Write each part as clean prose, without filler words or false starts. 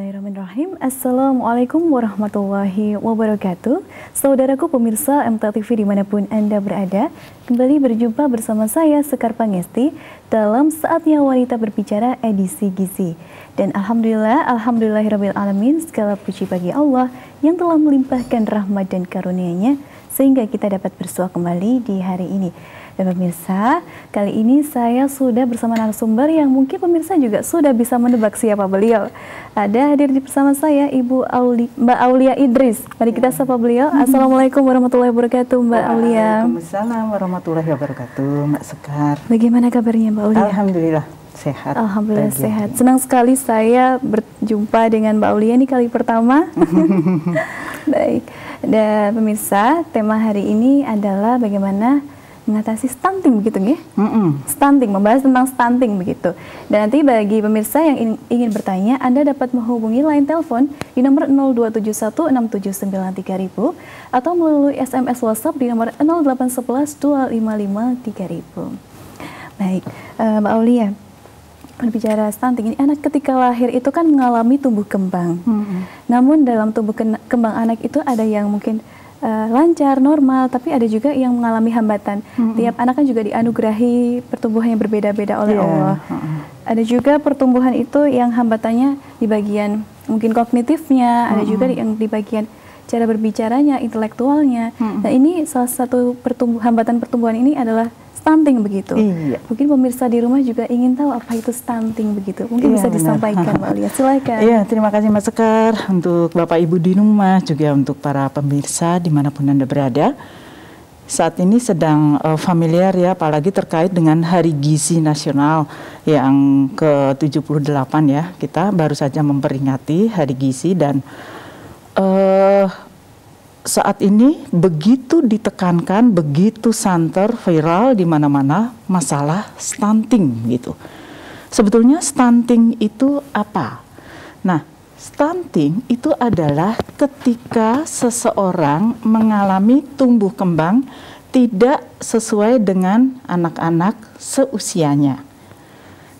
Bismillahirrahmanirrahim. Assalamualaikum warahmatullahi wabarakatuh. Saudaraku pemirsa MTA TV dimanapun Anda berada, kembali berjumpa bersama saya Sekar Pangesti dalam Saatnya Wanita Berbicara edisi Gizi. Dan alhamdulillahirrabbilalamin, segala puji bagi Allah yang telah melimpahkan rahmat dan karunia-Nya sehingga kita dapat bersua kembali di hari ini. Dan pemirsa, kali ini saya sudah bersama narasumber yang mungkin pemirsa juga sudah bisa menebak siapa beliau. Ada hadir bersama saya Mbak Aulia Idris. Mari kita sapa beliau. Assalamualaikum warahmatullahi wabarakatuh, Mbak Aulia. Waalaikumsalam warahmatullahi wabarakatuh, Mbak Sekar. Bagaimana kabarnya, Mbak Aulia? Alhamdulillah sehat. Alhamdulillah sehat. Senang sekali saya berjumpa dengan Mbak Aulia ini kali pertama. Baik. Dan pemirsa, tema hari ini adalah bagaimana mengatasi stunting, begitu nggih? Stunting, membahas tentang stunting begitu. Dan nanti bagi pemirsa yang ingin bertanya, Anda dapat menghubungi line telepon di nomor 02716793000 atau melalui SMS WhatsApp di nomor 08112553000. Baik, Mbak Aulia, berbicara stunting ini, anak ketika lahir itu kan mengalami tumbuh kembang. Namun dalam tumbuh kembang anak itu ada yang mungkin lancar, normal, tapi ada juga yang mengalami hambatan. Tiap anak kan juga dianugerahi pertumbuhan yang berbeda-beda oleh Allah. Ada juga pertumbuhan itu yang hambatannya di bagian mungkin kognitifnya, ada juga yang di bagian cara berbicaranya, intelektualnya. Nah, ini salah satu hambatan pertumbuhan ini adalah stunting begitu. Mungkin pemirsa di rumah juga ingin tahu apa itu stunting begitu. Mungkin bisa disampaikan, Mbak Aulia. Silakan. Iya, terima kasih Mbak Sekar, untuk Bapak Ibu di rumah, juga untuk para pemirsa dimanapun Anda berada. Saat ini sedang familiar ya, apalagi terkait dengan Hari Gizi Nasional yang ke-78 ya. Kita baru saja memperingati Hari Gizi dan saat ini begitu ditekankan, begitu santer, viral di mana-mana masalah stunting gitu. Sebetulnya stunting itu apa? Nah, stunting itu adalah ketika seseorang mengalami tumbuh kembang tidak sesuai dengan anak-anak seusianya.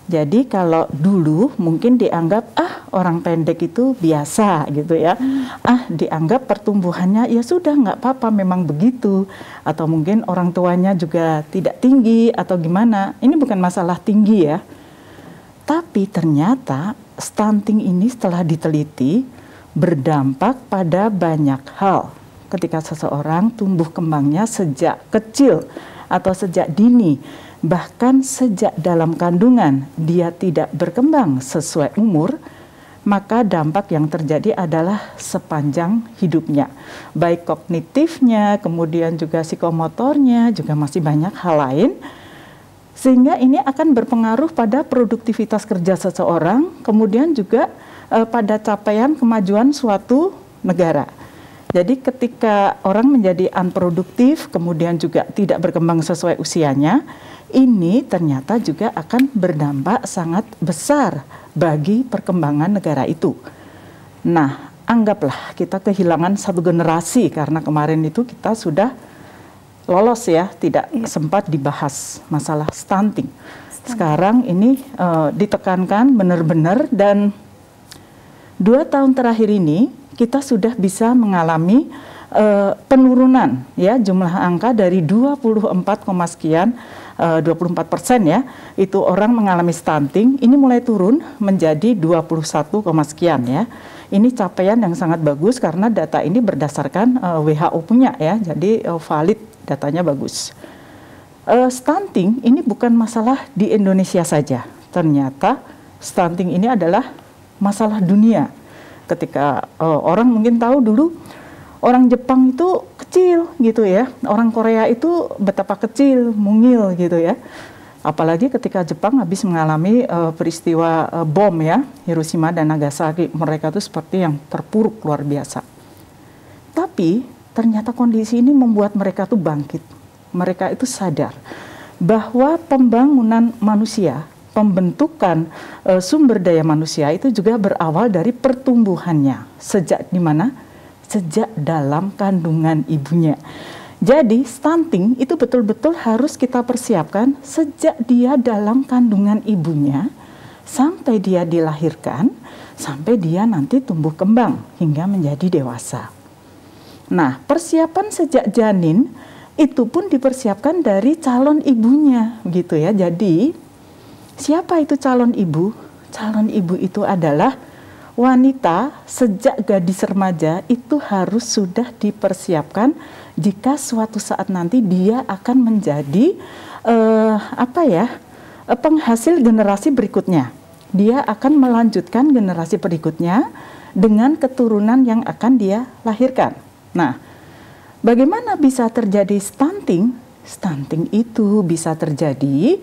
Jadi kalau dulu mungkin dianggap orang pendek itu biasa gitu ya, dianggap pertumbuhannya ya sudah nggak apa-apa, memang begitu, atau mungkin orang tuanya juga tidak tinggi atau gimana. Ini bukan masalah tinggi ya, tapi ternyata stunting ini setelah diteliti berdampak pada banyak hal. Ketika seseorang tumbuh kembangnya sejak kecil atau sejak dini, bahkan sejak dalam kandungan dia tidak berkembang sesuai umur, maka dampak yang terjadi adalah sepanjang hidupnya. Baik kognitifnya, kemudian juga psikomotornya, juga masih banyak hal lain. Sehingga ini akan berpengaruh pada produktivitas kerja seseorang, kemudian juga pada capaian kemajuan suatu negara. Jadi ketika orang menjadi unproduktif, kemudian juga tidak berkembang sesuai usianya, ini ternyata juga akan berdampak sangat besar bagi perkembangan negara itu. Nah, anggaplah kita kehilangan satu generasi karena kemarin itu kita sudah lolos ya, tidak sempat dibahas masalah stunting. Sekarang ini ditekankan benar-benar, dan 2 tahun terakhir ini kita sudah bisa mengalami penurunan ya, jumlah angka dari 24% ya, itu orang mengalami stunting, ini mulai turun menjadi 21, sekian ya. Ini capaian yang sangat bagus karena data ini berdasarkan WHO punya ya, jadi valid, datanya bagus. Stunting ini bukan masalah di Indonesia saja, ternyata stunting ini adalah masalah dunia. Ketika orang mungkin tahu dulu orang Jepang itu kecil gitu ya, orang Korea itu betapa kecil, mungil gitu ya. Apalagi ketika Jepang habis mengalami peristiwa bom ya, Hiroshima dan Nagasaki, mereka itu seperti yang terpuruk luar biasa. Tapi ternyata kondisi ini membuat mereka tuh bangkit. Mereka itu sadar bahwa pembangunan manusia, pembentukan sumber daya manusia itu juga berawal dari pertumbuhannya. Sejak di mana? Sejak dalam kandungan ibunya. Jadi stunting itu betul-betul harus kita persiapkan sejak dia dalam kandungan ibunya sampai dia dilahirkan, sampai dia nanti tumbuh kembang hingga menjadi dewasa. Nah, persiapan sejak janin itu pun dipersiapkan dari calon ibunya, gitu ya. Jadi, siapa itu calon ibu? Calon ibu itu adalah wanita sejak gadis remaja itu harus sudah dipersiapkan jika suatu saat nanti dia akan menjadi penghasil generasi berikutnya. Dia akan melanjutkan generasi berikutnya dengan keturunan yang akan dia lahirkan. Nah, bagaimana bisa terjadi stunting? Stunting itu bisa terjadi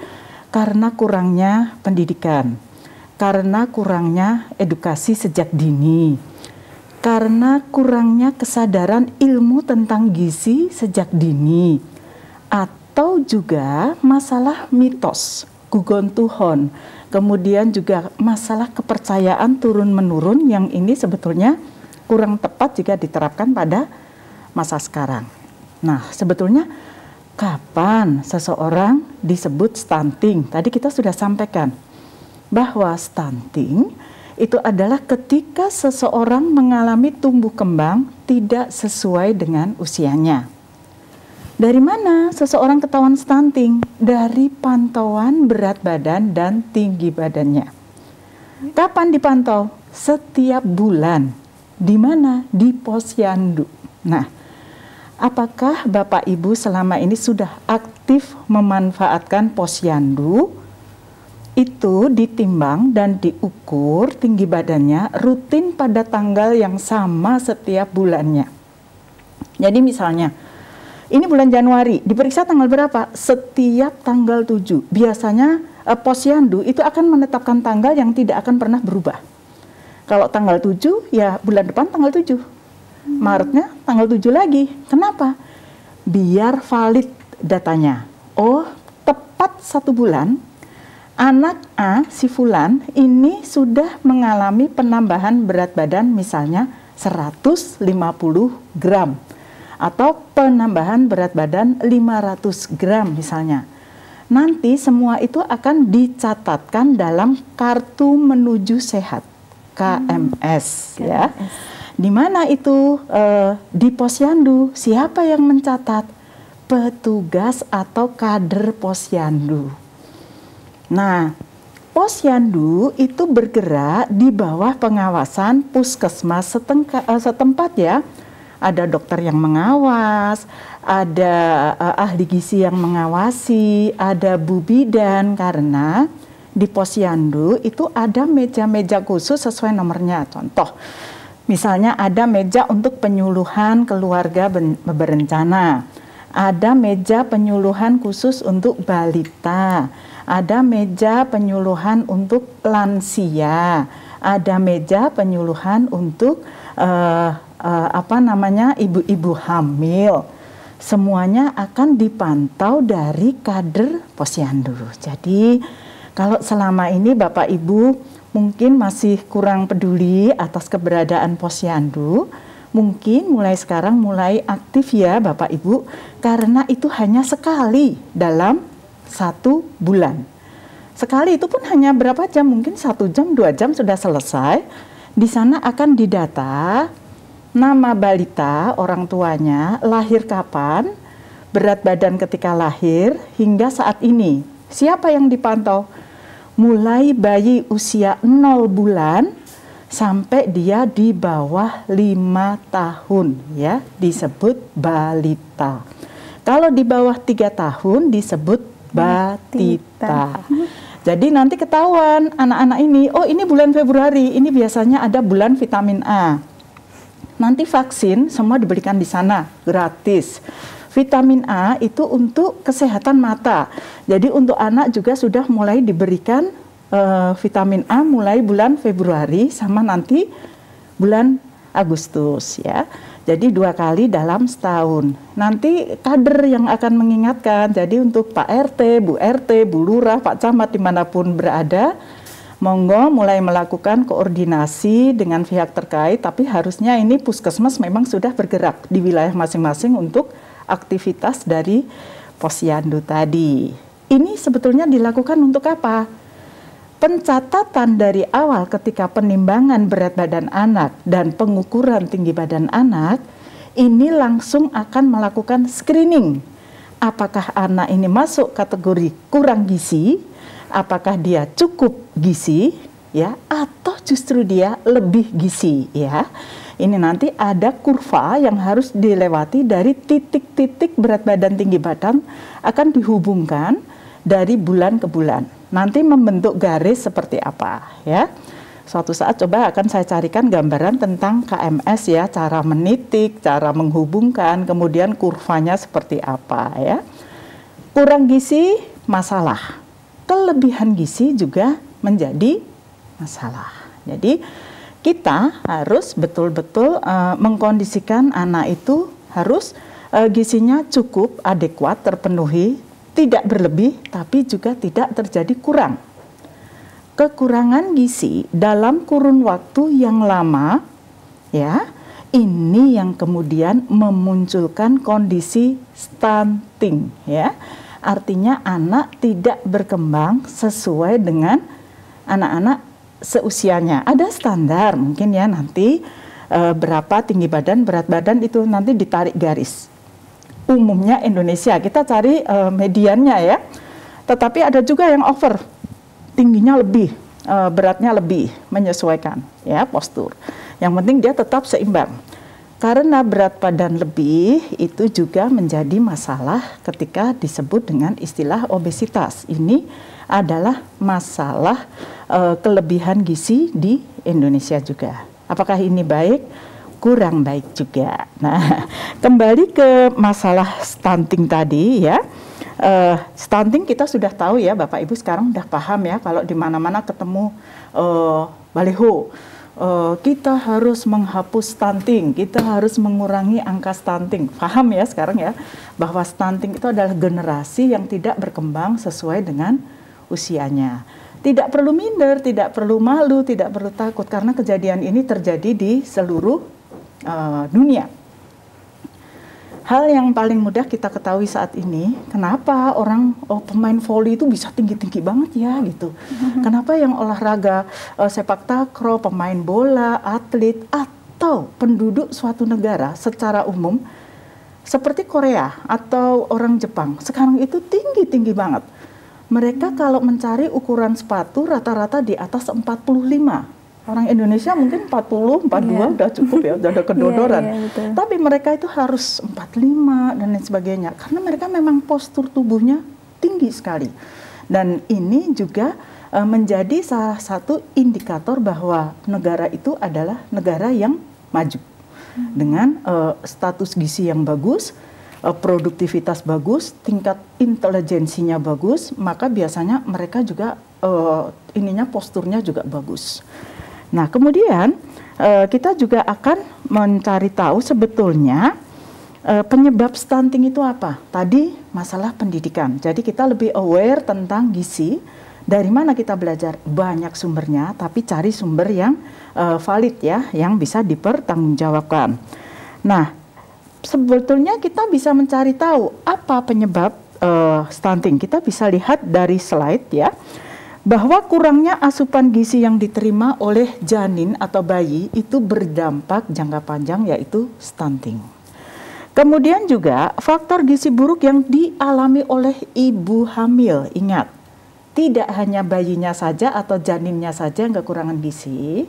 karena kurangnya pendidikan, karena kurangnya edukasi sejak dini, karena kurangnya kesadaran ilmu tentang gizi sejak dini, atau juga masalah mitos, gugon-tuhon, kemudian juga masalah kepercayaan turun-menurun yang ini sebetulnya kurang tepat jika diterapkan pada masa sekarang. Nah, sebetulnya kapan seseorang disebut stunting? Tadi kita sudah sampaikan bahwa stunting itu adalah ketika seseorang mengalami tumbuh kembang tidak sesuai dengan usianya. Dari mana seseorang ketahuan stunting? Dari pantauan berat badan dan tinggi badannya. Kapan dipantau? Setiap bulan. Di mana? Di posyandu. Nah, apakah Bapak Ibu selama ini sudah aktif memanfaatkan posyandu? Itu ditimbang dan diukur tinggi badannya rutin pada tanggal yang sama setiap bulannya. Jadi misalnya, ini bulan Januari, diperiksa tanggal berapa? Setiap tanggal 7. Biasanya posyandu itu akan menetapkan tanggal yang tidak akan pernah berubah. Kalau tanggal 7, ya bulan depan tanggal 7. Maretnya tanggal 7 lagi. Kenapa? Biar valid datanya. Oh, tepat 1 bulan, anak A, si Fulan, ini sudah mengalami penambahan berat badan misalnya 150 gram. Atau penambahan berat badan 500 gram misalnya. Nanti semua itu akan dicatatkan dalam kartu menuju sehat, KMS. Ya. Di mana itu? Di posyandu. Siapa yang mencatat? Petugas atau kader posyandu. Nah, posyandu itu bergerak di bawah pengawasan puskesmas setempat ya. Ada dokter yang mengawas, ada ahli gizi yang mengawasi, ada bu bidan, karena di posyandu itu ada meja-meja khusus sesuai nomornya. Contoh, misalnya ada meja untuk penyuluhan keluarga berencana, ada meja penyuluhan khusus untuk balita, ada meja penyuluhan untuk lansia, ada meja penyuluhan untuk ibu-ibu hamil. Semuanya akan dipantau dari kader posyandu. Jadi kalau selama ini Bapak Ibu mungkin masih kurang peduli atas keberadaan posyandu, mungkin mulai sekarang mulai aktif ya Bapak Ibu, karena itu hanya sekali dalam 1 bulan. Sekali itu pun hanya berapa jam, mungkin 1 jam, 2 jam sudah selesai. Di sana akan didata nama balita, orang tuanya, lahir kapan, berat badan ketika lahir, hingga saat ini. Siapa yang dipantau? Mulai bayi usia 0 bulan sampai dia di bawah 5 tahun, ya, disebut balita. Kalau di bawah 3 tahun disebut batita. Jadi nanti ketahuan anak-anak ini, oh ini bulan Februari, ini biasanya ada bulan vitamin A. Nanti vaksin semua diberikan di sana, gratis. Vitamin A itu untuk kesehatan mata. Jadi untuk anak juga sudah mulai diberikan vitamin A mulai bulan Februari sama nanti bulan Agustus ya. Jadi 2 kali dalam setahun. Nanti kader yang akan mengingatkan. Jadi untuk Pak RT, Bu RT, Bu Lurah, Pak Camat dimanapun berada, monggo mulai melakukan koordinasi dengan pihak terkait. Tapi harusnya ini puskesmas memang sudah bergerak di wilayah masing-masing untuk aktivitas dari posyandu tadi. Ini sebetulnya dilakukan untuk apa? pencatatan dari awal ketika penimbangan berat badan anak dan pengukuran tinggi badan anak, ini langsung akan melakukan screening. Apakah anak ini masuk kategori kurang gizi, apakah dia cukup gizi, ya, atau justru dia lebih gizi, ya. Ini nanti ada kurva yang harus dilewati dari titik-titik berat badan tinggi badan akan dihubungkan dari bulan ke bulan. Nanti membentuk garis seperti apa, ya. Suatu saat coba akan saya carikan gambaran tentang KMS, ya, cara menitik, cara menghubungkan, kemudian kurvanya seperti apa, ya. Kurang gizi masalah, kelebihan gizi juga menjadi masalah. Jadi kita harus betul-betul mengkondisikan anak itu harus gizinya cukup, adekuat, terpenuhi, tidak berlebih, tapi juga tidak terjadi kurang. Kekurangan gizi dalam kurun waktu yang lama, ya, ini yang kemudian memunculkan kondisi stunting, ya. Artinya anak tidak berkembang sesuai dengan anak-anak seusianya. Ada standar mungkin, ya, nanti berapa tinggi badan, berat badan itu nanti ditarik garis. Umumnya Indonesia kita cari mediannya, ya. Tetapi ada juga yang over, tingginya lebih, beratnya lebih, menyesuaikan, ya, postur. Yang penting dia tetap seimbang. Karena berat badan lebih itu juga menjadi masalah ketika disebut dengan istilah obesitas. Ini adalah masalah kelebihan gizi di Indonesia juga. Apakah ini baik? Kurang baik juga. Nah, kembali ke masalah stunting tadi, ya. Stunting kita sudah tahu, ya, Bapak Ibu sekarang sudah paham, ya, kalau di mana-mana ketemu baliho, kita harus menghapus stunting, kita harus mengurangi angka stunting. Paham, ya, sekarang, ya, bahwa stunting itu adalah generasi yang tidak berkembang sesuai dengan usianya. Tidak perlu minder, tidak perlu malu, tidak perlu takut, karena kejadian ini terjadi di seluruh dunia. Hal yang paling mudah kita ketahui saat ini, kenapa orang pemain voli itu bisa tinggi-tinggi banget, ya, gitu. Kenapa yang olahraga sepak takraw, pemain bola, atlet, atau penduduk suatu negara secara umum seperti Korea atau orang Jepang sekarang itu tinggi-tinggi banget. Mereka kalau mencari ukuran sepatu rata-rata di atas 45. Orang Indonesia mungkin 40, 42 udah cukup, ya, udah ada kedodoran. Tapi mereka itu harus 45 dan lain sebagainya. Karena mereka memang postur tubuhnya tinggi sekali. Dan ini juga menjadi salah satu indikator bahwa negara itu adalah negara yang maju. Dengan status gizi yang bagus, produktivitas bagus, tingkat intelijensinya bagus, maka biasanya mereka juga posturnya juga bagus. Nah, kemudian kita juga akan mencari tahu sebetulnya penyebab stunting itu apa. Tadi masalah pendidikan. Jadi kita lebih aware tentang gizi. Dari mana kita belajar? Banyak sumbernya, tapi cari sumber yang valid, ya, yang bisa dipertanggungjawabkan. Nah, sebetulnya kita bisa mencari tahu apa penyebab stunting. Kita bisa lihat dari slide, ya, bahwa kurangnya asupan gizi yang diterima oleh janin atau bayi itu berdampak jangka panjang, yaitu stunting. Kemudian juga faktor gizi buruk yang dialami oleh ibu hamil. Ingat, tidak hanya bayinya saja atau janinnya saja yang kekurangan gizi,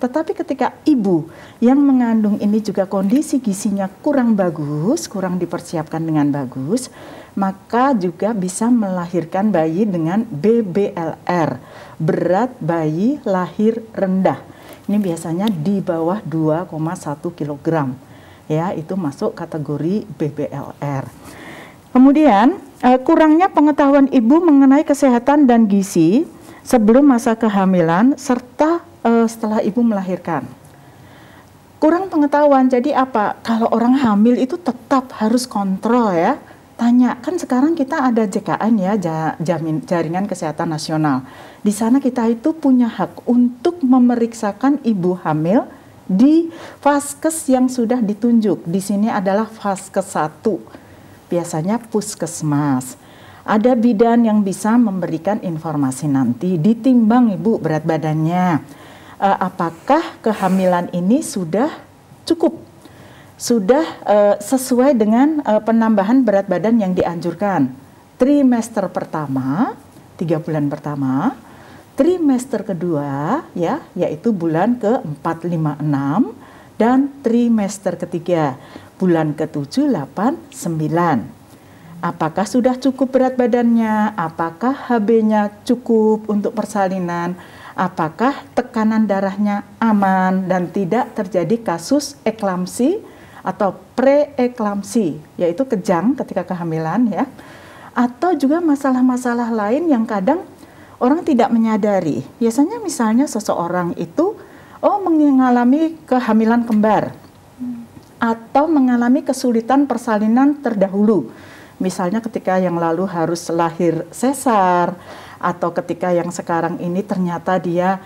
tetapi ketika ibu yang mengandung ini juga kondisi gizinya kurang bagus, kurang dipersiapkan dengan bagus, maka juga bisa melahirkan bayi dengan BBLR, berat bayi lahir rendah. Ini biasanya di bawah 2,1 kg, ya, itu masuk kategori BBLR. Kemudian kurangnya pengetahuan ibu mengenai kesehatan dan gizi sebelum masa kehamilan serta setelah ibu melahirkan. Kurang pengetahuan, jadi apa? Kalau orang hamil itu tetap harus kontrol, ya. Tanya, kan sekarang kita ada JKN, ya, Jaringan Kesehatan Nasional. Di sana kita itu punya hak untuk memeriksakan ibu hamil di vaskes yang sudah ditunjuk. Di sini adalah vaskes 1, biasanya puskesmas. Ada bidan yang bisa memberikan informasi nanti, ditimbang Ibu berat badannya. Apakah kehamilan ini sudah cukup? Sudah sesuai dengan penambahan berat badan yang dianjurkan. Trimester pertama, 3 bulan pertama, trimester kedua ya, yaitu bulan ke-4, 5, 6, dan trimester ketiga, bulan ke-7, 8, 9. Apakah sudah cukup berat badannya? Apakah HB-nya cukup untuk persalinan? Apakah tekanan darahnya aman dan tidak terjadi kasus eklamsi atau preeklamsi, yaitu kejang ketika kehamilan ya. Atau juga masalah-masalah lain yang kadang orang tidak menyadari. Biasanya misalnya seseorang itu mengalami kehamilan kembar atau mengalami kesulitan persalinan terdahulu. Misalnya ketika yang lalu harus lahir sesar, atau ketika yang sekarang ini ternyata dia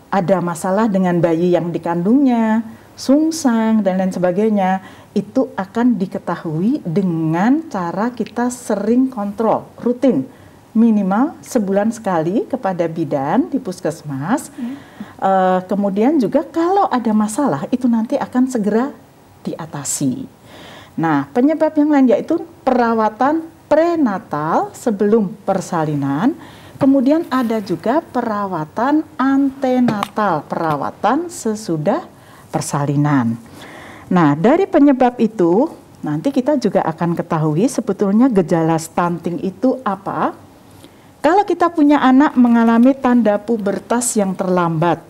ada masalah dengan bayi yang dikandungnya, sungsang dan lain sebagainya, itu akan diketahui dengan cara kita sering kontrol, rutin, minimal sebulan sekali kepada bidan di puskesmas. Kemudian juga kalau ada masalah itu nanti akan segera diatasi. Nah, penyebab yang lain yaitu perawatan prenatal sebelum persalinan, kemudian ada juga perawatan antenatal, perawatan sesudah persalinan. Nah, dari penyebab itu nanti kita juga akan ketahui sebetulnya gejala stunting itu apa. Kalau kita punya anak mengalami tanda pubertas yang terlambat,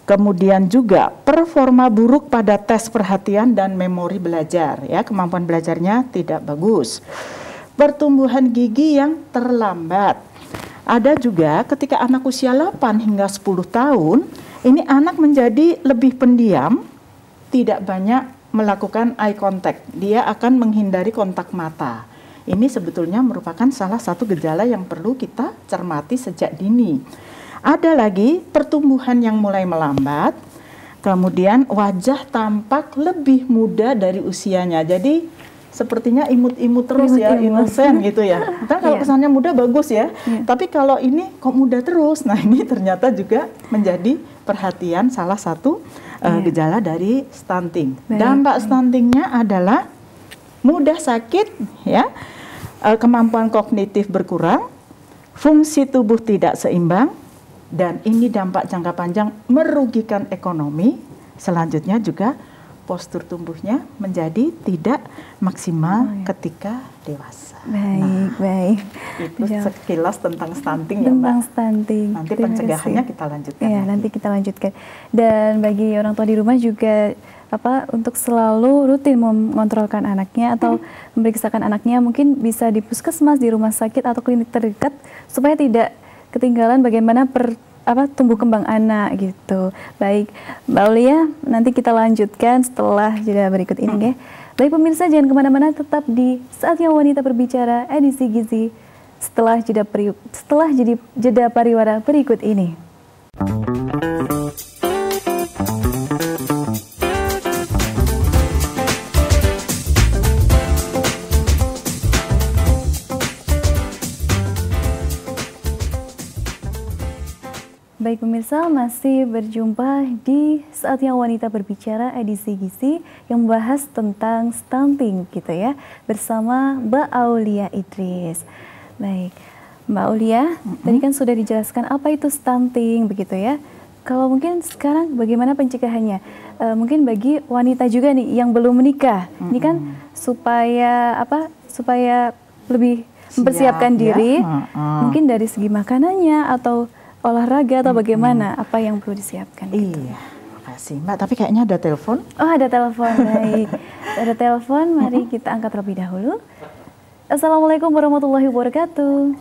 kemudian juga performa buruk pada tes perhatian dan memori belajar, ya, kemampuan belajarnya tidak bagus. Pertumbuhan gigi yang terlambat. Ada juga ketika anak usia 8 hingga 10 tahun, ini anak menjadi lebih pendiam, tidak banyak melakukan eye contact. Dia akan menghindari kontak mata. Ini sebetulnya merupakan salah satu gejala yang perlu kita cermati sejak dini. Ada lagi pertumbuhan yang mulai melambat, kemudian wajah tampak lebih muda dari usianya. Jadi sepertinya imut-imut terus ya, inosen gitu ya. Kan kalau kesannya muda bagus ya, tapi kalau ini kok muda terus. Nah, ini ternyata juga menjadi perhatian salah satu gejala dari stunting. Dampak stuntingnya adalah mudah sakit ya, kemampuan kognitif berkurang, fungsi tubuh tidak seimbang, dan ini dampak jangka panjang merugikan ekonomi. Selanjutnya juga postur tubuhnya menjadi tidak maksimal ketika dewasa. Baik. Itu sekilas tentang stunting ya, Mbak. Tentang stunting. Nanti pencegahannya kita lanjutkan. Ya, nanti kita lanjutkan. Dan bagi orang tua di rumah juga untuk selalu rutin mengontrolkan anaknya atau memeriksakan anaknya, mungkin bisa di puskesmas, di rumah sakit atau klinik terdekat supaya tidak ketinggalan bagaimana tumbuh kembang anak gitu. Baik, Mbak Aulia, nanti kita lanjutkan setelah jeda berikut ini ya. Baik pemirsa, jangan kemana-mana, tetap di Saatnya Wanita Berbicara edisi Gizi setelah jeda pariwara berikut ini. Baik pemirsa, masih berjumpa di Saatnya Wanita Berbicara edisi Gizi yang membahas tentang stunting gitu ya, bersama Mbak Aulia Idris. Baik, Mbak Aulia, tadi kan sudah dijelaskan apa itu stunting begitu ya. Kalau mungkin sekarang bagaimana pencegahannya? Mungkin bagi wanita juga nih yang belum menikah, ini kan supaya lebih mempersiapkan diri, mungkin dari segi makanannya atau olahraga atau bagaimana, apa yang perlu disiapkan? Gitu. Iya, makasih Mbak. Tapi kayaknya ada telepon. Oh, ada telepon, baik. Ada telepon, mari kita angkat terlebih dahulu. Assalamualaikum warahmatullahi wabarakatuh.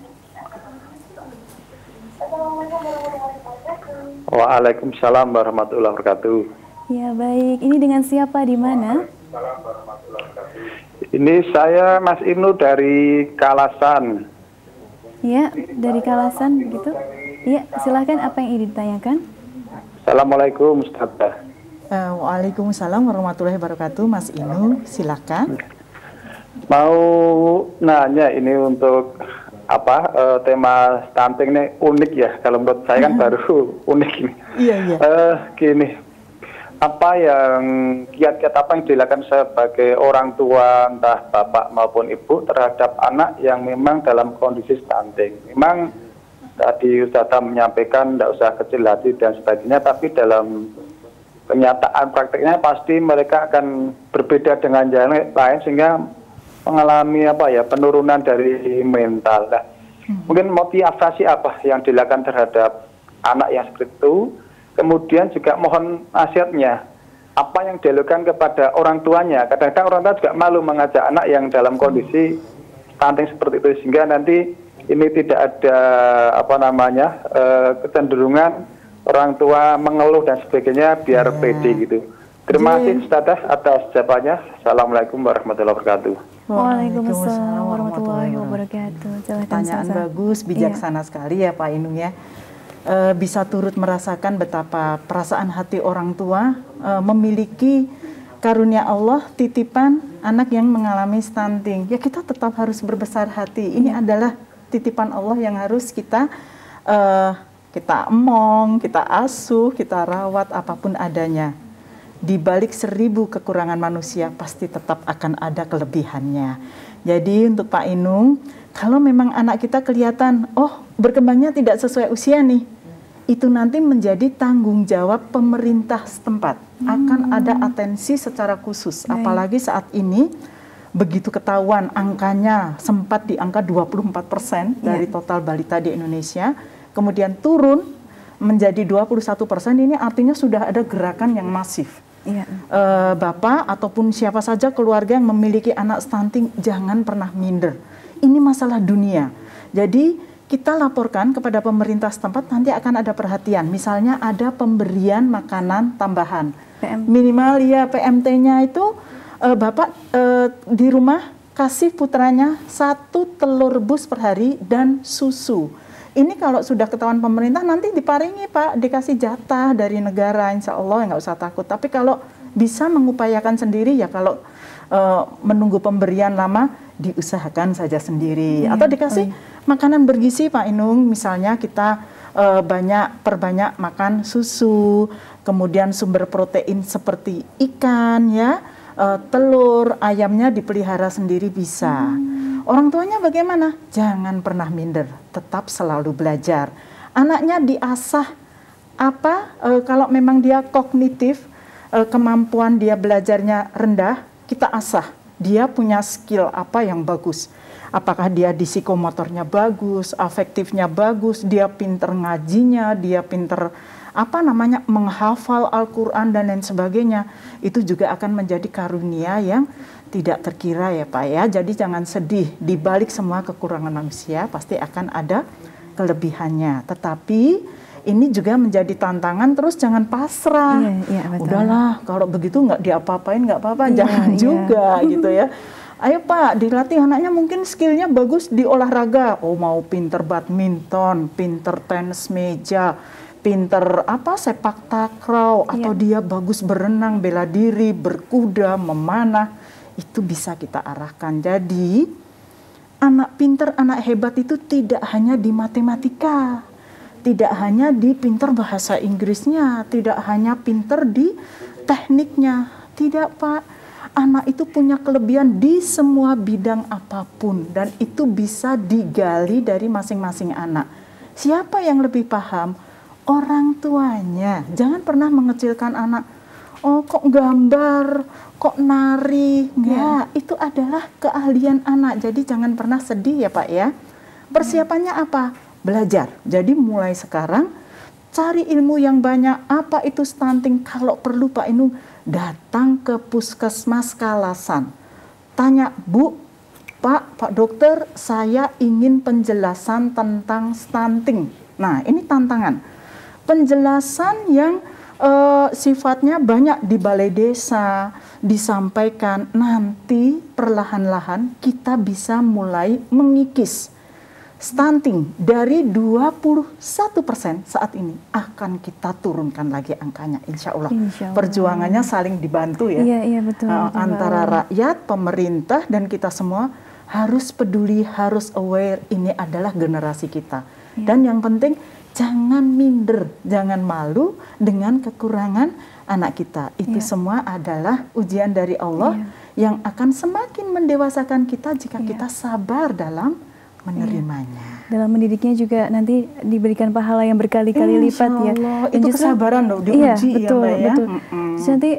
Waalaikumsalam warahmatullahi wabarakatuh. Ya, baik. Ini dengan siapa, di mana? Ini saya Mas Inu dari Kalasan. Ya, dari Kalasan begitu. Ya, silakan, apa yang ingin ditanyakan? Assalamualaikum Ustazah. Waalaikumsalam warahmatullahi wabarakatuh, Mas Inu, silakan. Mau nanya ini untuk tema stunting ini unik ya. Kalau menurut saya kan baru unik ini. Iya, iya. Gini, apa yang kiat-kiat apa yang dilakukan sebagai orang tua, entah bapak maupun ibu, terhadap anak yang memang dalam kondisi stunting? Memang tadi Ustazah menyampaikan tidak usah kecil hati dan sebagainya, tapi dalam kenyataan prakteknya pasti mereka akan berbeda dengan yang lain sehingga mengalami penurunan dari mental. Nah, mungkin motivasi apa yang dilakukan terhadap anak yang seperti itu? Kemudian juga mohon nasihatnya, apa yang dilakukan kepada orang tuanya? Kadang-kadang orang tua juga malu mengajak anak yang dalam kondisi stunting seperti itu, sehingga nanti ini tidak ada kecenderungan orang tua mengeluh dan sebagainya biar pede gitu. Terima kasih Ustazah atas jawabannya. Assalamualaikum warahmatullahi wabarakatuh. Waalaikumsalam warahmatullahi wabarakatuh. Pertanyaan bagus, bijaksana sekali ya Pak Inung ya. Bisa turut merasakan betapa perasaan hati orang tua memiliki karunia Allah, titipan anak yang mengalami stunting. Ya kita tetap harus berbesar hati. Ini adalah titipan Allah yang harus kita emong, kita asuh, kita rawat apapun adanya. Di balik 1000 kekurangan manusia pasti tetap akan ada kelebihannya. Jadi untuk Pak Inung, kalau memang anak kita kelihatan, berkembangnya tidak sesuai usia nih, itu nanti menjadi tanggung jawab pemerintah setempat. Akan ada atensi secara khusus, apalagi saat ini begitu ketahuan angkanya sempat di angka 24% dari total balita di Indonesia, kemudian turun menjadi 21%, ini artinya sudah ada gerakan yang masif. Bapak ataupun siapa saja keluarga yang memiliki anak stunting jangan pernah minder. Ini masalah dunia. Jadi kita laporkan kepada pemerintah setempat, nanti akan ada perhatian. Misalnya ada pemberian makanan tambahan. Minimal ya PMT-nya itu Bapak di rumah kasih putranya 1 telur rebus per hari dan susu. Ini kalau sudah ketahuan pemerintah nanti diparingi Pak, dikasih jatah dari negara, insya Allah nggak usah takut. Tapi kalau bisa mengupayakan sendiri ya, kalau menunggu pemberian lama diusahakan saja sendiri. Atau dikasih makanan bergizi Pak Inung, misalnya kita perbanyak makan susu, kemudian sumber protein seperti ikan ya, telur, ayamnya dipelihara sendiri bisa. Orang tuanya bagaimana? Jangan pernah minder, tetap selalu belajar. Anaknya diasah kalau memang dia kognitif, kemampuan dia belajarnya rendah, kita asah. Dia punya skill apa yang bagus. Apakah dia di psikomotornya bagus, afektifnya bagus, dia pinter ngajinya, dia pinter menghafal Al-Quran dan lain sebagainya. Itu juga akan menjadi karunia yang tidak terkira ya Pak ya. Jadi jangan sedih, di balik semua kekurangan manusia pasti akan ada kelebihannya. Tetapi ini juga menjadi tantangan, terus jangan pasrah. Udahlah kalau begitu nggak diapa-apain nggak apa-apa, jangan juga gitu ya. Ayo Pak, dilatih anaknya, mungkin skillnya bagus di olahraga. Mau pinter badminton, pinter tenis meja, pinter sepak takraw, atau dia bagus berenang, bela diri, berkuda, memanah. Itu bisa kita arahkan. Jadi anak pinter, anak hebat itu tidak hanya di matematika, tidak hanya di pinter bahasa Inggrisnya, tidak hanya pinter di tekniknya. Tidak Pak, anak itu punya kelebihan di semua bidang apapun, dan itu bisa digali dari masing-masing anak. Siapa yang lebih paham? Orang tuanya. Jangan pernah mengecilkan anak. Kok gambar, kok nari, enggak, itu adalah keahlian anak. Jadi jangan pernah sedih ya Pak ya. Persiapannya apa? Belajar. Jadi mulai sekarang cari ilmu yang banyak. Apa itu stunting? Kalau perlu Pak Inung datang ke puskesmas Kalasan. Tanya, Bu, Pak dokter, saya ingin penjelasan tentang stunting. Nah, ini tantangan. Penjelasan yang sifatnya banyak di balai desa disampaikan, nanti perlahan-lahan kita bisa mulai mengikis stunting dari 21% saat ini akan kita turunkan lagi angkanya, insya Allah. Perjuangannya saling dibantu ya, betul, antara rakyat, pemerintah dan kita semua harus peduli, harus aware, ini adalah generasi kita. Dan yang penting jangan minder, jangan malu dengan kekurangan anak kita. Itu semua adalah ujian dari Allah yang akan semakin mendewasakan kita jika kita sabar dalam menerimanya. Dalam mendidiknya juga nanti diberikan pahala yang berkali-kali lipat ya. Itu justru, kesabaran loh, diuji betul, ya Mbak ya. Betul. Terus nanti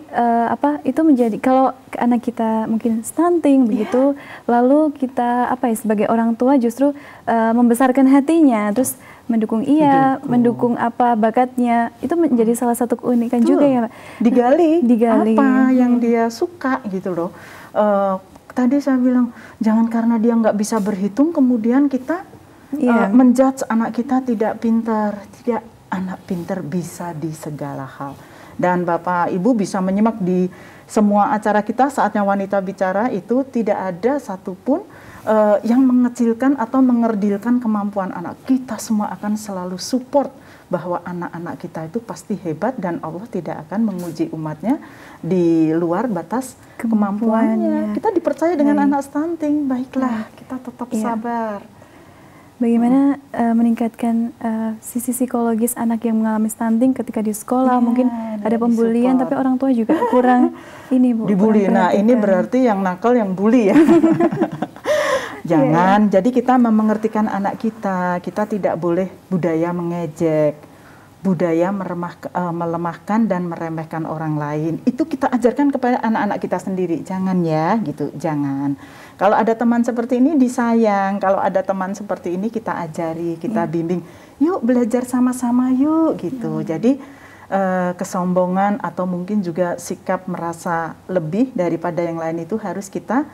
itu menjadi, kalau anak kita mungkin stunting begitu, lalu kita sebagai orang tua justru membesarkan hatinya, terus mendukung mendukung apa bakatnya, itu menjadi salah satu keunikan juga ya Pak. Digali apa yang dia suka gitu loh. Tadi saya bilang jangan karena dia nggak bisa berhitung kemudian kita menjudge anak kita tidak pintar. Tidak, anak pintar bisa di segala hal. Dan Bapak Ibu bisa menyimak di semua acara kita Saatnya Wanita Bicara, itu tidak ada satupun yang mengecilkan atau mengerdilkan kemampuan anak. Kita semua akan selalu support bahwa anak-anak kita itu pasti hebat dan Allah tidak akan menguji umatnya di luar batas kemampuannya. Kita dipercaya dengan anak stunting, baiklah kita tetap sabar. Bagaimana meningkatkan sisi psikologis anak yang mengalami stunting ketika di sekolah, mungkin ada pembulian tapi orang tua juga kurang ini Bu. Dibully. Nah, ini berarti yang nakal yang bully ya. Jangan, jadi kita mengertikan anak kita tidak boleh budaya mengejek, budaya melemahkan dan meremehkan orang lain. Itu kita ajarkan kepada anak-anak kita sendiri, jangan ya gitu, jangan. Kalau ada teman seperti ini disayang, kalau ada teman seperti ini kita ajari, kita bimbing, yuk belajar sama-sama yuk gitu. Jadi kesombongan atau mungkin juga sikap merasa lebih daripada yang lain itu harus kita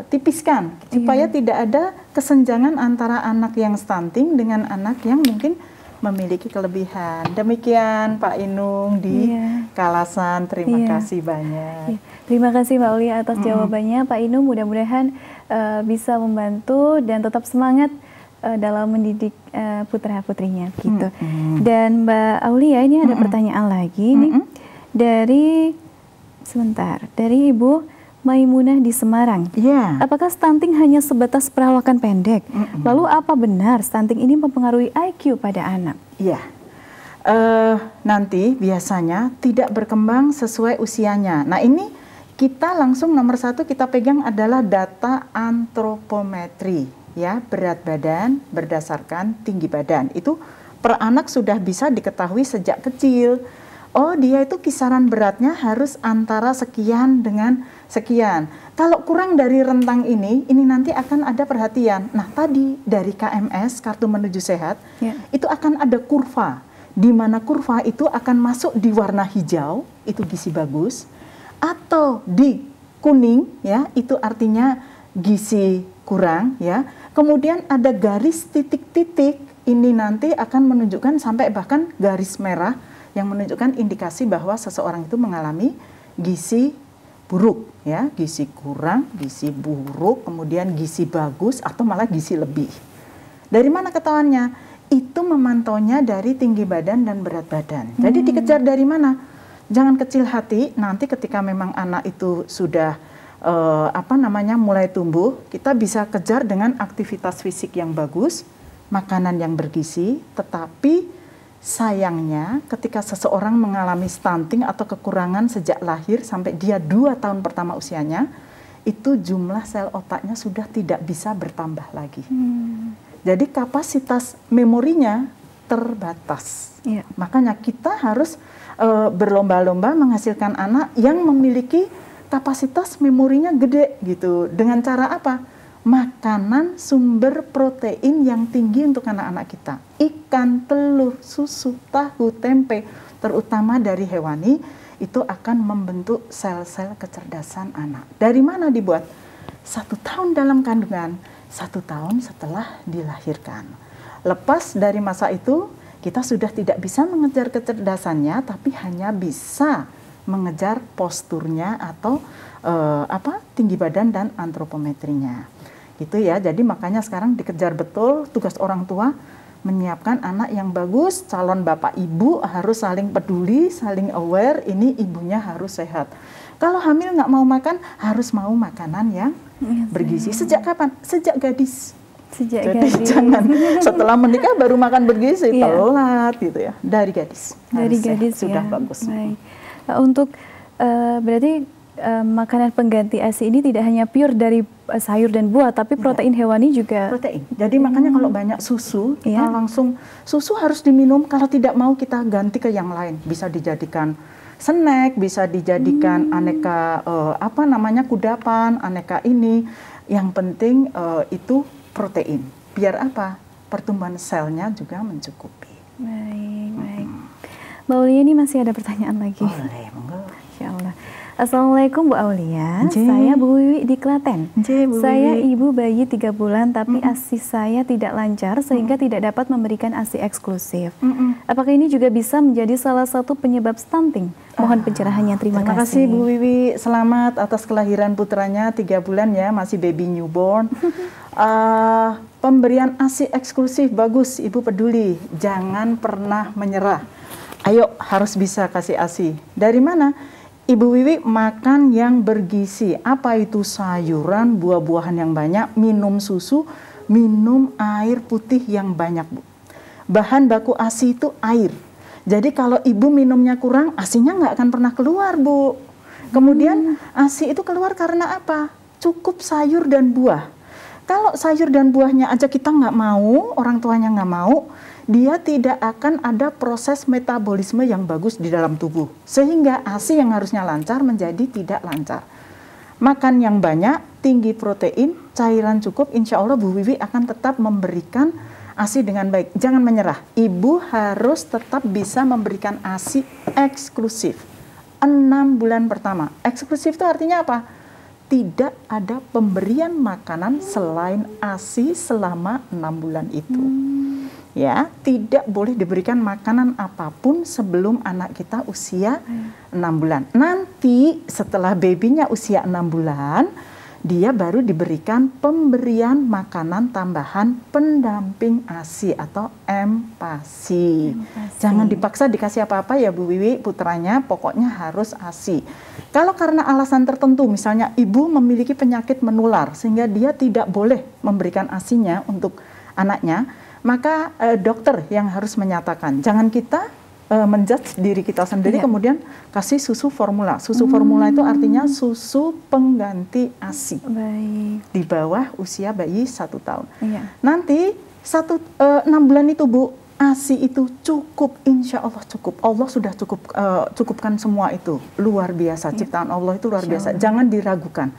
tipiskan supaya tidak ada kesenjangan antara anak yang stunting dengan anak yang mungkin memiliki kelebihan. Demikian Pak Inung di Kalasan. Terima kasih banyak. Terima kasih Mbak Aulia atas jawabannya. Pak Inung mudah-mudahan bisa membantu dan tetap semangat dalam mendidik putra-putrinya gitu. Dan Mbak Aulia, ini ada pertanyaan lagi nih dari Ibu Maimunah di Semarang. Apakah stunting hanya sebatas perawakan pendek? Lalu apa benar stunting ini mempengaruhi IQ pada anak? Nanti biasanya tidak berkembang sesuai usianya. Nah, ini kita langsung nomor satu kita pegang adalah data antropometri, ya, berat badan berdasarkan tinggi badan. Itu per anak sudah bisa diketahui sejak kecil. Oh, dia itu kisaran beratnya harus antara sekian dengan sekian. Kalau kurang dari rentang ini nanti akan ada perhatian. Nah, tadi dari KMS, Kartu Menuju Sehat, itu akan ada kurva, di mana kurva itu akan masuk di warna hijau, itu gizi bagus, atau di kuning, ya, itu artinya gizi kurang, ya. Kemudian ada garis titik-titik, ini nanti akan menunjukkan sampai bahkan garis merah, yang menunjukkan indikasi bahwa seseorang itu mengalami gizi buruk, ya, gizi kurang, gizi buruk, kemudian gizi bagus atau malah gizi lebih. Dari mana ketahuannya? Itu memantaunya dari tinggi badan dan berat badan. Jadi dikejar dari mana? Jangan kecil hati. Nanti ketika memang anak itu sudah mulai tumbuh, kita bisa kejar dengan aktivitas fisik yang bagus, makanan yang bergizi, tetapi sayangnya ketika seseorang mengalami stunting atau kekurangan sejak lahir sampai dia 2 tahun pertama usianya, itu jumlah sel otaknya sudah tidak bisa bertambah lagi. Jadi kapasitas memorinya terbatas. Makanya kita harus berlomba-lomba menghasilkan anak yang memiliki kapasitas memorinya gede gitu. Dengan cara apa? Makanan sumber protein yang tinggi untuk anak-anak kita. Ikan, telur, susu, tahu, tempe, terutama dari hewani, itu akan membentuk sel-sel kecerdasan anak. Dari mana dibuat? 1 tahun dalam kandungan, 1 tahun setelah dilahirkan. Lepas dari masa itu, kita sudah tidak bisa mengejar kecerdasannya, tapi hanya bisa mengejar posturnya atau tinggi badan dan antropometrinya. Gitu ya, jadi makanya sekarang dikejar betul tugas orang tua menyiapkan anak yang bagus. Calon bapak ibu harus saling peduli, saling aware, ini ibunya harus sehat. Kalau hamil nggak mau makan, harus mau makanan yang bergizi. Sejak kapan? Sejak gadis. Jadi jangan setelah menikah baru makan bergizi, telat gitu ya. Dari gadis. Dari gadis sudah ya. bagus. Baik. Untuk berarti makanan pengganti ASI ini tidak hanya pure dari sayur dan buah, tapi protein hewani juga. Protein. Jadi makanya kalau banyak susu, kita langsung susu harus diminum. Kalau tidak mau kita ganti ke yang lain. Bisa dijadikan snack, bisa dijadikan aneka kudapan, aneka ini. Yang penting itu protein. Biar apa? Pertumbuhan selnya juga mencukupi. Baik. Mbak Aulia, ini masih ada pertanyaan lagi. Boleh, monggo. Insya Allah. Assalamualaikum Bu Aulia, saya Bu Wiwi di Klaten. Saya ibu bayi 3 bulan tapi ASI saya tidak lancar sehingga tidak dapat memberikan ASI eksklusif. Apakah ini juga bisa menjadi salah satu penyebab stunting? Mohon pencerahannya, terima kasih. Terima kasih Bu Wiwi, selamat atas kelahiran putranya 3 bulan ya, masih baby newborn. Pemberian ASI eksklusif bagus, Ibu peduli, jangan pernah menyerah. Ayo harus bisa kasih ASI. Dari mana? Ibu Wiwi makan yang bergizi. Apa itu? Sayuran, buah-buahan yang banyak, minum susu, minum air putih yang banyak, Bu. Bahan baku ASI itu air. Jadi kalau ibu minumnya kurang, ASInya nggak akan pernah keluar, Bu. Kemudian ASI itu keluar karena apa? Cukup sayur dan buah. Kalau sayur dan buahnya aja kita nggak mau, orang tuanya nggak mau, dia tidak akan ada proses metabolisme yang bagus di dalam tubuh. Sehingga ASI yang harusnya lancar menjadi tidak lancar. Makan yang banyak, tinggi protein, cairan cukup, insya Allah Bu Wiwi akan tetap memberikan ASI dengan baik. Jangan menyerah. Ibu harus tetap bisa memberikan ASI eksklusif. 6 bulan pertama. Eksklusif itu artinya apa? Tidak ada pemberian makanan selain ASI selama 6 bulan itu. Ya, tidak boleh diberikan makanan apapun sebelum anak kita usia 6 bulan. Nanti setelah babynya usia 6 bulan, dia baru diberikan pemberian makanan tambahan pendamping ASI atau MPASI. Jangan dipaksa dikasih apa-apa ya Bu Wiwi, putranya pokoknya harus ASI. Kalau karena alasan tertentu, misalnya ibu memiliki penyakit menular sehingga dia tidak boleh memberikan ASI-nya untuk anaknya, maka dokter yang harus menyatakan. Jangan kita menjudge diri kita sendiri kemudian kasih susu formula. Susu formula itu artinya susu pengganti ASI. Baik. Di bawah usia bayi 1 tahun. Nanti 6 bulan itu Bu, ASI itu cukup, insya Allah cukup. Allah sudah cukupkan semua itu. Luar biasa, ciptaan Allah itu luar biasa. Jangan diragukan,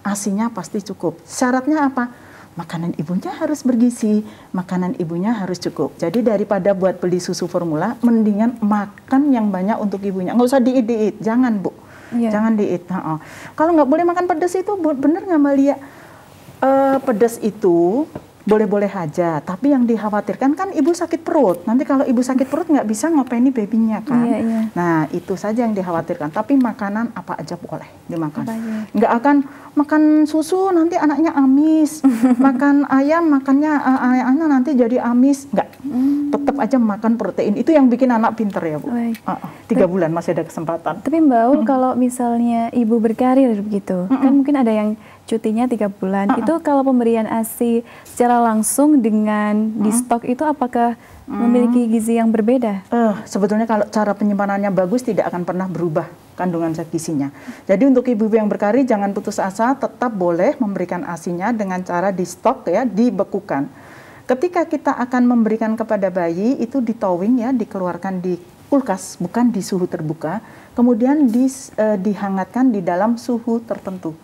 ASI-nya pasti cukup. Syaratnya apa? Makanan ibunya harus bergizi, makanan ibunya harus cukup. Jadi daripada buat beli susu formula, mendingan makan yang banyak untuk ibunya. Nggak usah diit-diit, jangan Bu, jangan diit. Kalau nggak boleh makan pedas itu, bener nggak Mbak Lia? Pedas itu boleh-boleh aja, tapi yang dikhawatirkan kan ibu sakit perut. Nanti kalau ibu sakit perut nggak bisa ngopeni babynya kan. Nah itu saja yang dikhawatirkan. Tapi makanan apa aja boleh dimakan. Nggak akan makan susu nanti anaknya amis, makan ayam makannya anaknya nanti jadi amis. Nggak, tetap aja makan protein. Itu yang bikin anak pinter ya Bu. 3 bulan masih ada kesempatan. Tapi Mbak Ul, kalau misalnya ibu berkarir begitu, kan mungkin ada yang cutinya 3 bulan, itu kalau pemberian ASI secara langsung dengan di stok itu apakah memiliki gizi yang berbeda? Sebetulnya kalau cara penyimpanannya bagus tidak akan pernah berubah kandungan zat gizinya. Jadi untuk ibu-ibu yang berkarir jangan putus asa, tetap boleh memberikan ASI-nya dengan cara di stok ya, dibekukan. Ketika kita akan memberikan kepada bayi itu ditowing ya, dikeluarkan di kulkas, bukan di suhu terbuka, kemudian dihangatkan di dalam suhu tertentu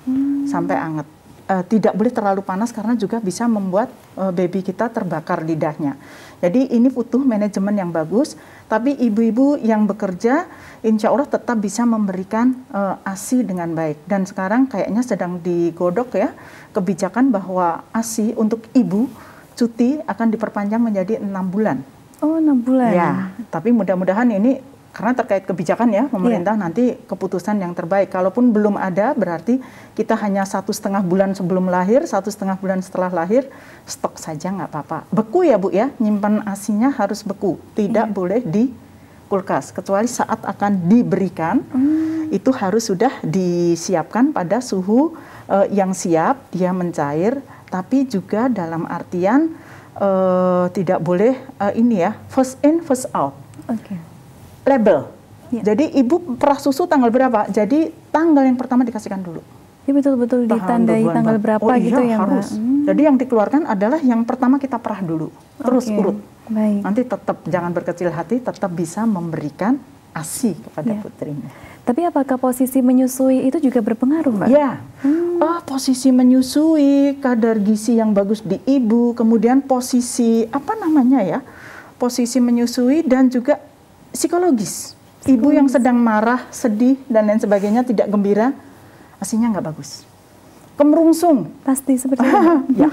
sampai hangat. Tidak boleh terlalu panas karena juga bisa membuat baby kita terbakar lidahnya. Jadi ini butuh manajemen yang bagus, tapi ibu-ibu yang bekerja insya Allah tetap bisa memberikan ASI dengan baik. Dan sekarang kayaknya sedang digodok ya kebijakan bahwa ASI untuk ibu cuti akan diperpanjang menjadi 6 bulan. Oh 6 bulan. Ya, tapi mudah-mudahan ini karena terkait kebijakan ya pemerintah nanti keputusan yang terbaik. Kalaupun belum ada berarti kita hanya 1,5 bulan sebelum lahir, 1,5 bulan setelah lahir stok saja nggak apa-apa. Beku ya Bu ya, nyimpan ASINya harus beku, tidak boleh di kulkas kecuali saat akan diberikan. Itu harus sudah disiapkan pada suhu yang siap, dia mencair, tapi juga dalam artian tidak boleh ini ya first in first out. Label. Jadi ibu perah susu tanggal berapa? Jadi tanggal yang pertama dikasihkan dulu. Ya betul-betul ditandai tanggal berapa gitu ya harus. Mbak. Jadi yang dikeluarkan adalah yang pertama kita perah dulu, terus urut. Baik. Nanti tetap jangan berkecil hati, tetap bisa memberikan ASI kepada putrinya. Tapi apakah posisi menyusui itu juga berpengaruh Mbak? Ya, posisi menyusui, kadar gizi yang bagus di ibu, kemudian posisi apa namanya ya, posisi menyusui dan juga psikologis. Ibu yang sedang marah, sedih dan lain sebagainya, tidak gembira, ASINya nggak bagus. Kemerungsung. Pasti seperti itu. Ya.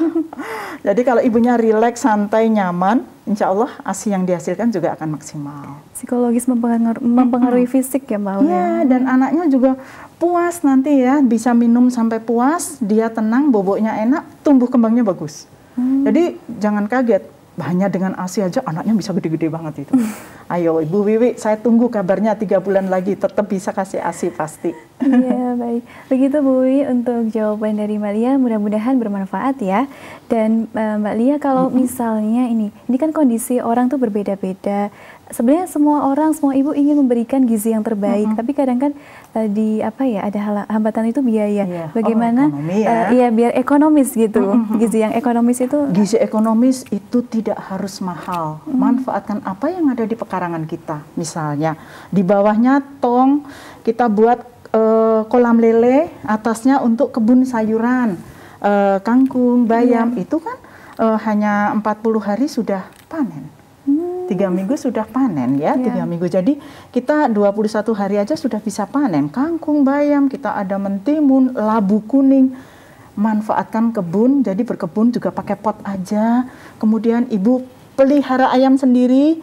Jadi kalau ibunya rileks, santai, nyaman, insya Allah ASI yang dihasilkan juga akan maksimal. Psikologis mempengaruhi fisik ya Mbak. Ya, dan anaknya juga puas nanti ya, bisa minum sampai puas, dia tenang, boboknya enak, tumbuh kembangnya bagus. Jadi jangan kaget. Hanya dengan ASI aja anaknya bisa gede-gede banget itu. Ayo Ibu Wiwi, saya tunggu kabarnya 3 bulan lagi tetap bisa kasih ASI pasti. Iya baik. Begitu Bu Wiwi untuk jawaban dari Mbak Lia, mudah-mudahan bermanfaat ya. Dan Mbak Lia kalau misalnya ini kan kondisi orang tuh berbeda-beda. Sebenarnya semua orang, semua ibu ingin memberikan gizi yang terbaik, tapi kadang kan ada hambatan itu biaya. Bagaimana biar ekonomis gitu. Gizi yang ekonomis itu. Gizi ekonomis itu tidak harus mahal. Manfaatkan apa yang ada di pekarangan kita. Misalnya di bawahnya tong kita buat kolam lele, atasnya untuk kebun sayuran, kangkung, bayam, itu kan hanya 40 hari sudah panen. 3 minggu sudah panen ya, 3 minggu. Jadi kita 21 hari aja sudah bisa panen. Kangkung, bayam, kita ada mentimun, labu kuning. Manfaatkan kebun, jadi berkebun juga pakai pot aja. Kemudian ibu pelihara ayam sendiri,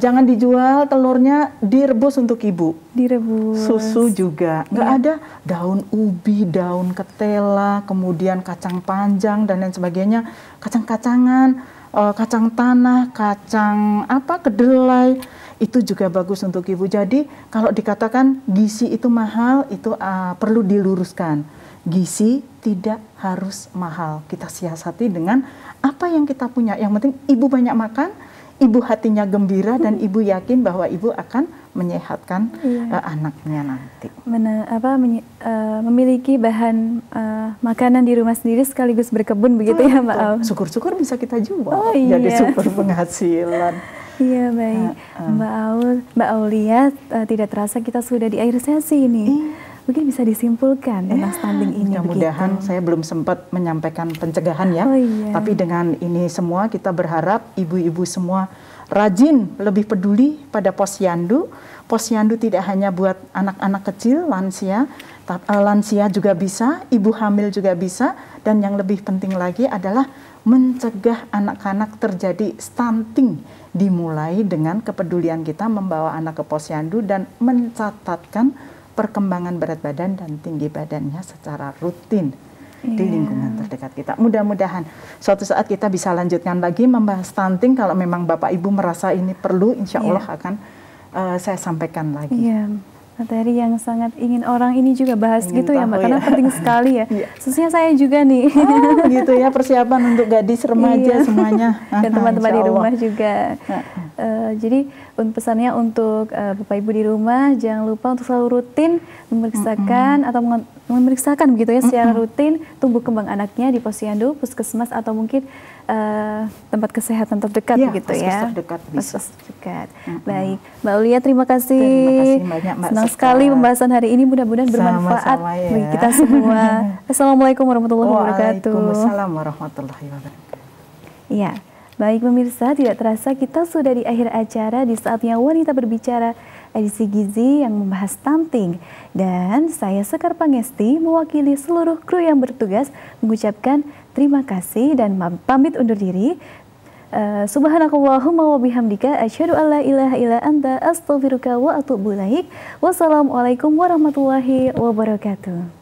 jangan dijual, telurnya direbus untuk ibu. Direbus. Susu juga. Nggak ada daun ubi, daun ketela, kemudian kacang panjang dan lain sebagainya. Kacang-kacangan, kacang tanah, kacang kedelai, itu juga bagus untuk ibu. Jadi kalau dikatakan gizi itu mahal, itu perlu diluruskan. Gizi tidak harus mahal. Kita siasati dengan apa yang kita punya. Yang penting ibu banyak makan, ibu hatinya gembira, dan ibu yakin bahwa ibu akan menyehatkan anaknya nanti. Memiliki bahan makanan di rumah sendiri sekaligus berkebun begitu ya Mbak Aul. Syukur-syukur bisa kita jual, jadi sumber penghasilan. Iya baik, Mbak Aulia, tidak terasa kita sudah di akhir sesi ini. Mungkin bisa disimpulkan tentang stunting ini. Mudah-mudahan saya belum sempat menyampaikan pencegahan ya. Tapi dengan ini semua kita berharap ibu-ibu semua rajin, lebih peduli pada posyandu. Posyandu tidak hanya buat anak-anak kecil, lansia, lansia juga bisa, ibu hamil juga bisa, dan yang lebih penting lagi adalah mencegah anak-anak terjadi stunting. Dimulai dengan kepedulian kita membawa anak ke posyandu dan mencatatkan perkembangan berat badan dan tinggi badannya secara rutin di lingkungan terdekat kita. Mudah-mudahan suatu saat kita bisa lanjutkan lagi membahas stunting. Kalau memang Bapak Ibu merasa ini perlu, insya Allah akan saya sampaikan lagi. Materi yang sangat ingin orang ini juga bahas gitu ya Mbak, karena penting sekali ya. Khususnya saya juga nih. Gitu ya, persiapan untuk gadis remaja semuanya. Dan teman-teman di rumah juga. Jadi pesannya untuk Bapak Ibu di rumah, jangan lupa untuk selalu rutin memeriksakan atau memeriksakan begitu ya secara rutin tumbuh kembang anaknya di posyandu, puskesmas atau mungkin tempat kesehatan terdekat begitu ya. Puskesmas terdekat. Baik, Mbak Aulia, terima kasih. Terima kasih banyak Mbak. Senang sekali pembahasan hari ini, mudah-mudahan bermanfaat bagi kita semua. Assalamualaikum warahmatullahi wabarakatuh. Waalaikumsalam warahmatullahi wabarakatuh. Iya. Baik pemirsa, tidak terasa kita sudah di akhir acara, di saatnya wanita berbicara edisi gizi yang membahas stunting. Dan saya Sekar Pangesti mewakili seluruh kru yang bertugas mengucapkan terima kasih dan pamit undur diri. Subhanakallahumma wa bihamdika asyhadu an la ilaha illa anta astaghfiruka wa atubu ilaik. Wassalamualaikum warahmatullahi wabarakatuh.